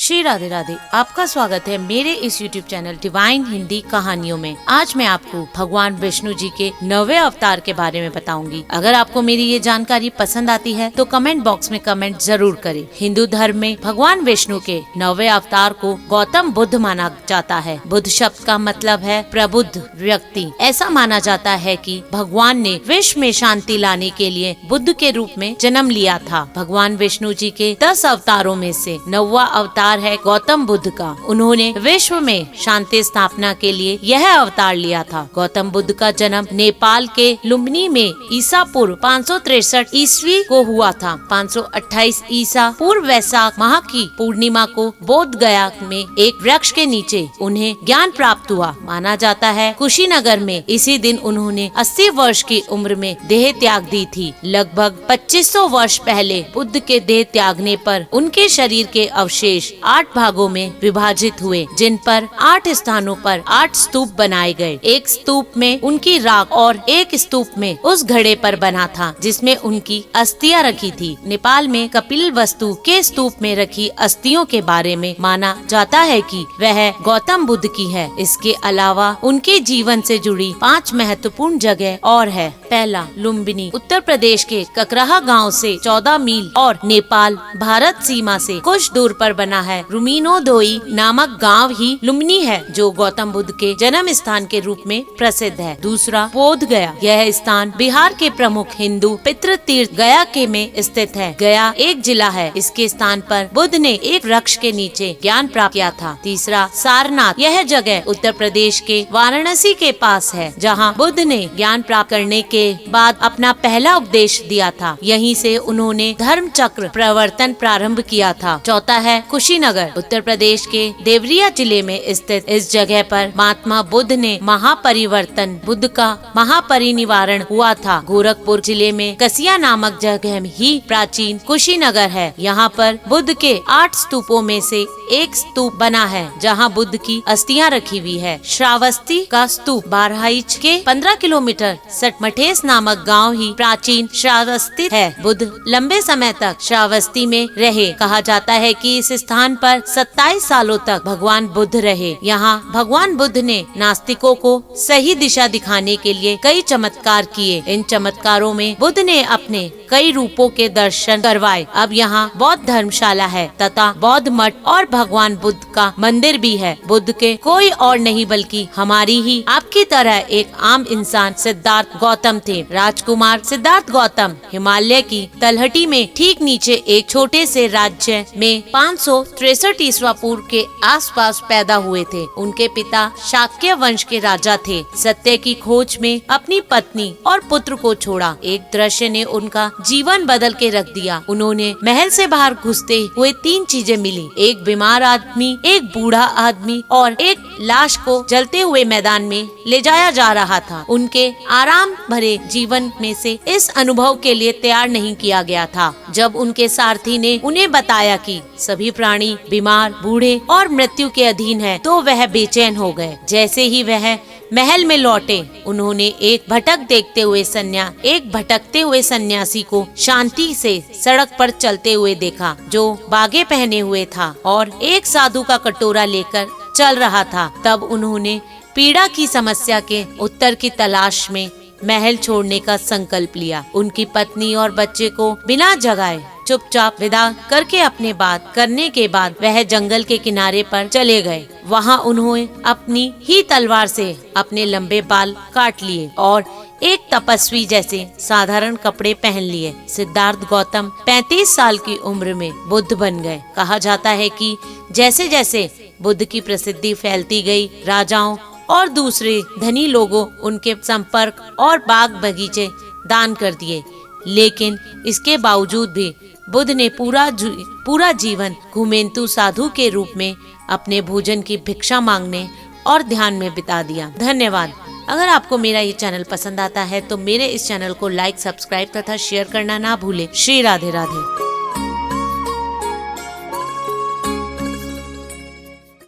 श्री राधे राधे। आपका स्वागत है मेरे इस YouTube चैनल डिवाइन हिंदी कहानियों में। आज मैं आपको भगवान विष्णु जी के 9वें अवतार के बारे में बताऊंगी। अगर आपको मेरी ये जानकारी पसंद आती है तो कमेंट बॉक्स में कमेंट जरूर करें। हिंदू धर्म में भगवान विष्णु के 9वें अवतार को गौतम बुद्ध माना जाता है। बुद्ध शब्द का मतलब है प्रबुद्ध व्यक्ति। ऐसा माना जाता है कि भगवान ने विश्व में शांति लाने के लिए बुद्ध के रूप में जन्म लिया था। भगवान विष्णु जी के 10 अवतारों में से 9वां अवतार है गौतम बुद्ध का। उन्होंने विश्व में शांति स्थापना के लिए यह अवतार लिया था। गौतम बुद्ध का जन्म नेपाल के लुम्बिनी में ईसा पूर्व 563 ईस्वी को हुआ था। 528 ईसा पूर्व वैशाख माह की पूर्णिमा को बोध गया में एक वृक्ष के नीचे उन्हें ज्ञान प्राप्त हुआ। माना जाता है कुशीनगर में इसी दिन उन्होंने 80 वर्ष की उम्र में देह त्याग दी थी। लगभग 2500 वर्ष पहले बुद्ध के देह त्यागने पर उनके शरीर के अवशेष 8 भागों में विभाजित हुए, जिन पर 8 स्थानों पर 8 स्तूप बनाए गए। एक स्तूप में उनकी राख और एक स्तूप में उस घड़े पर बना था जिसमें उनकी अस्थियां रखी थी। नेपाल में कपिल वस्तु के स्तूप में रखी अस्थियों के बारे में माना जाता है कि वह गौतम बुद्ध की है। इसके अलावा उनके जीवन से जुड़ी 5 महत्वपूर्ण जगह और है। पहला, लुम्बिनी उत्तर प्रदेश के ककराहा गांव से 14 मील और नेपाल भारत सीमा से कुछ दूर पर बना है। रुमिनोदोई नामक गांव ही लुम्बिनी है जो गौतम बुद्ध के जन्म स्थान के रूप में प्रसिद्ध है। दूसरा, बोध गया। यह स्थान बिहार के प्रमुख हिंदू पितृ तीर्थ गया के में स्थित है। गया एक जिला है। इसके स्थान पर बुद्ध ने एक वृक्ष के नीचे ज्ञान प्राप्त किया था। तीसरा, सारनाथ। यह जगह उत्तर प्रदेश के वाराणसी के पास है जहाँ बुद्ध ने ज्ञान प्राप्त करने के बाद अपना पहला उपदेश दिया था। यहीं से उन्होंने धर्म चक्र प्रवर्तन प्रारंभ किया था। चौथा है कुशीनगर। उत्तर प्रदेश के देवरिया जिले में स्थित इस जगह पर महात्मा बुद्ध ने महापरिवर्तन बुद्ध का महापरिनिवारण हुआ था। गोरखपुर जिले में कसिया नामक जगह में ही प्राचीन कुशीनगर है। यहाँ पर बुद्ध के 8 स्तूपों में से एक स्तूप बना है जहाँ बुद्ध की अस्थियां रखी हुई है। श्रावस्ती का स्तूप बहराइच के 15 किलोमीटर सटमठेस नामक गांव ही प्राचीन श्रावस्ती है। बुद्ध लंबे समय तक श्रावस्ती में रहे। कहा जाता है कि इस स्थान पर 27 सालों तक भगवान बुद्ध रहे। यहाँ भगवान बुद्ध ने नास्तिकों को सही दिशा दिखाने के लिए कई चमत्कार किए। इन चमत्कारों में बुद्ध ने अपने कई रूपों के दर्शन करवाए। अब यहाँ बौद्ध धर्मशाला है तथा बौद्ध मठ और भगवान बुद्ध का मंदिर भी है। बुद्ध के कोई और नहीं बल्कि हमारी ही आपकी तरह एक आम इंसान सिद्धार्थ गौतम थे। राजकुमार सिद्धार्थ गौतम हिमालय की तलहटी में ठीक नीचे एक छोटे से राज्य में 563 ईस्वा पूर्व के आसपास पैदा हुए थे। उनके पिता शाक्य वंश के राजा थे। सत्य की खोज में अपनी पत्नी और पुत्र को छोड़ा। एक दृश्य ने उनका जीवन बदल के रख दिया। उन्होंने महल से बाहर घुसते हुए 3 चीजें मिली। एक बीमार आदमी, एक बूढ़ा आदमी और एक लाश को जलते हुए मैदान में ले जाया जा रहा था। उनके आराम भरे जीवन में से इस अनुभव के लिए तैयार नहीं किया गया था। जब उनके सारथी ने उन्हें बताया कि सभी प्राणी बीमार, बूढ़े और मृत्यु के अधीन है तो वह बेचैन हो गए। जैसे ही वह महल में लौटे उन्होंने एक भटकते हुए सन्यासी को शांति से सड़क पर चलते हुए देखा जो बागे पहने हुए था और एक साधु का कटोरा लेकर चल रहा था। तब उन्होंने पीड़ा की समस्या के उत्तर की तलाश में महल छोड़ने का संकल्प लिया। उनकी पत्नी और बच्चे को बिना जगाए चुपचाप विदा करके अपने बात करने के बाद वह जंगल के किनारे पर चले गए। वहां उन्होंने अपनी ही तलवार से अपने लंबे बाल काट लिए और एक तपस्वी जैसे साधारण कपड़े पहन लिए। सिद्धार्थ गौतम 35 साल की उम्र में बुद्ध बन गए। कहा जाता है कि जैसे जैसे बुद्ध की प्रसिद्धि फैलती गई, राजाओं और दूसरे धनी लोगों उनके संपर्क और बाग बगीचे दान कर दिए। लेकिन इसके बावजूद भी बुद्ध ने पूरा जीवन घुमेंतु साधु के रूप में अपने भोजन की भिक्षा मांगने और ध्यान में बिता दिया। धन्यवाद। अगर आपको मेरा ये चैनल पसंद आता है तो मेरे इस चैनल को लाइक, सब्सक्राइब तथा शेयर करना ना भूले। श्री राधे राधे।